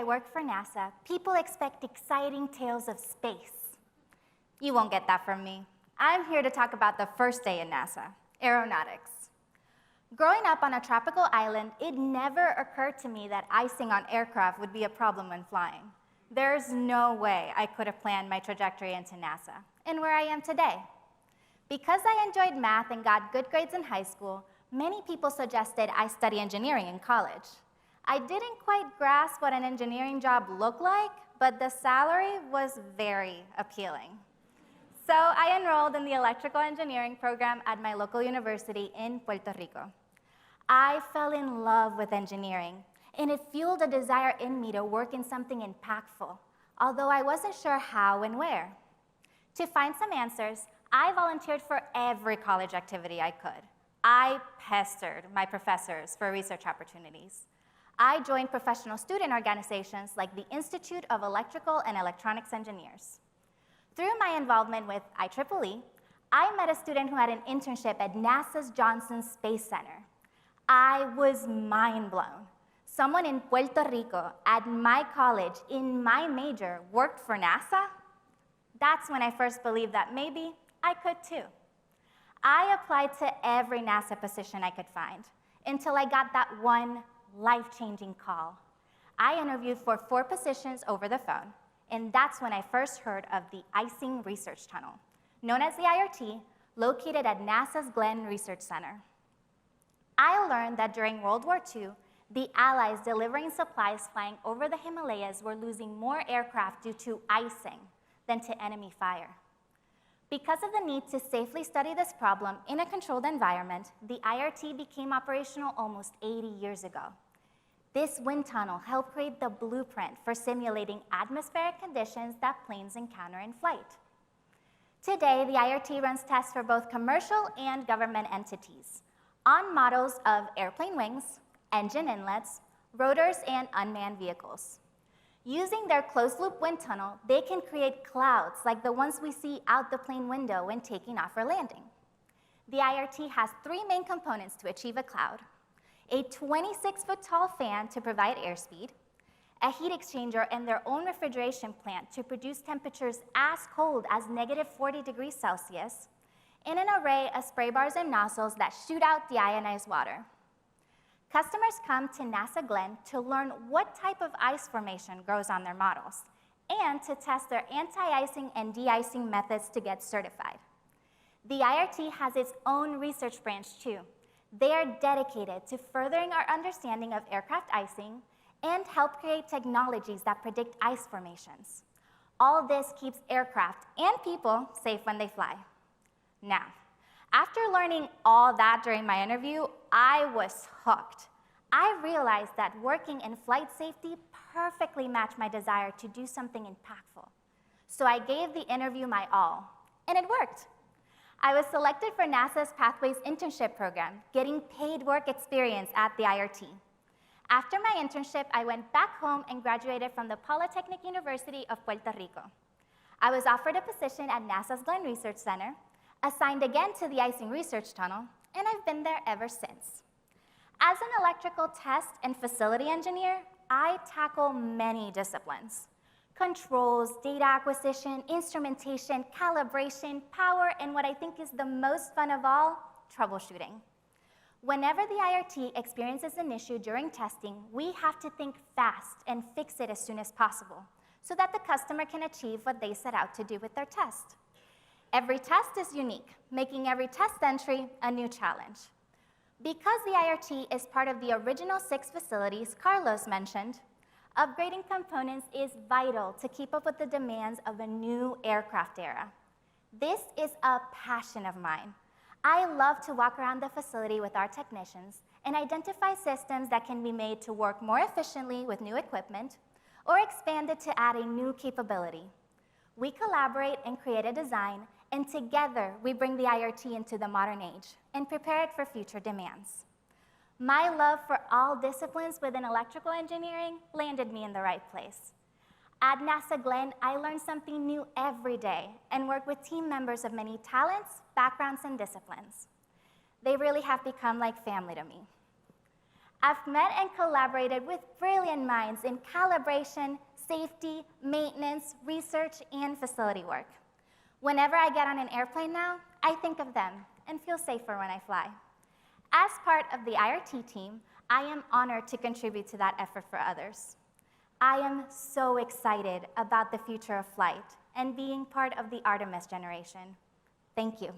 I work for NASA, people expect exciting tales of space. You won't get that from me. I'm here to talk about the first day in NASA, aeronautics. Growing up on a tropical island, it never occurred to me that icing on aircraft would be a problem when flying. There's no way I could have planned my trajectory into NASA and where I am today. Because I enjoyed math and got good grades in high school, many people suggested I study engineering in college. I didn't quite grasp what an engineering job looked like, but the salary was very appealing. So I enrolled in the electrical engineering program at my local university in Puerto Rico. I fell in love with engineering, and it fueled a desire in me to work in something impactful, although I wasn't sure how and where. To find some answers, I volunteered for every college activity I could. I pestered my professors for research opportunities. I joined professional student organizations like the Institute of Electrical and Electronics Engineers. Through my involvement with IEEE, I met a student who had an internship at NASA's Johnson Space Center. I was mind blown. Someone in Puerto Rico at my college in my major worked for NASA? That's when I first believed that maybe I could too. I applied to every NASA position I could find until I got that one life-changing call. I interviewed for 4 positions over the phone, and that's when I first heard of the Icing Research Tunnel, known as the IRT, located at NASA's Glenn Research Center. I learned that during World War II, the Allies delivering supplies flying over the Himalayas were losing more aircraft due to icing than to enemy fire. Because of the need to safely study this problem in a controlled environment, the IRT became operational almost 80 years ago. This wind tunnel helped create the blueprint for simulating atmospheric conditions that planes encounter in flight. Today, the IRT runs tests for both commercial and government entities on models of airplane wings, engine inlets, rotors, and unmanned vehicles. Using their closed-loop wind tunnel, they can create clouds like the ones we see out the plane window when taking off or landing. The IRT has 3 main components to achieve a cloud: a 26-foot-tall fan to provide airspeed, a heat exchanger, and their own refrigeration plant to produce temperatures as cold as -40 degrees Celsius, and an array of spray bars and nozzles that shoot out deionized water. Customers come to NASA Glenn to learn what type of ice formation grows on their models and to test their anti-icing and de-icing methods to get certified. The IRT has its own research branch too. They are dedicated to furthering our understanding of aircraft icing and help create technologies that predict ice formations. All this keeps aircraft and people safe when they fly. Now, after learning all that during my interview, I was hooked. I realized that working in flight safety perfectly matched my desire to do something impactful. So I gave the interview my all, and it worked. I was selected for NASA's Pathways internship program, getting paid work experience at the IRT. After my internship, I went back home and graduated from the Polytechnic University of Puerto Rico. I was offered a position at NASA's Glenn Research Center, assigned again to the Icing Research Tunnel, and I've been there ever since. As an electrical test and facility engineer, I tackle many disciplines: controls, data acquisition, instrumentation, calibration, power, and what I think is the most fun of all, troubleshooting. Whenever the IRT experiences an issue during testing, we have to think fast and fix it as soon as possible so that the customer can achieve what they set out to do with their test. Every test is unique, making every test entry a new challenge. Because the IRT is part of the original 6 facilities Carlos mentioned, upgrading components is vital to keep up with the demands of a new aircraft era. This is a passion of mine. I love to walk around the facility with our technicians and identify systems that can be made to work more efficiently with new equipment or expanded to add a new capability. We collaborate and create a design, and together we bring the IRT into the modern age and prepare it for future demands. My love for all disciplines within electrical engineering landed me in the right place. At NASA Glenn, I learn something new every day and work with team members of many talents, backgrounds, and disciplines. They really have become like family to me. I've met and collaborated with brilliant minds in calibration, safety, maintenance, research, and facility work. Whenever I get on an airplane now, I think of them and feel safer when I fly. As part of the IRT team, I am honored to contribute to that effort for others. I am so excited about the future of flight and being part of the Artemis generation. Thank you.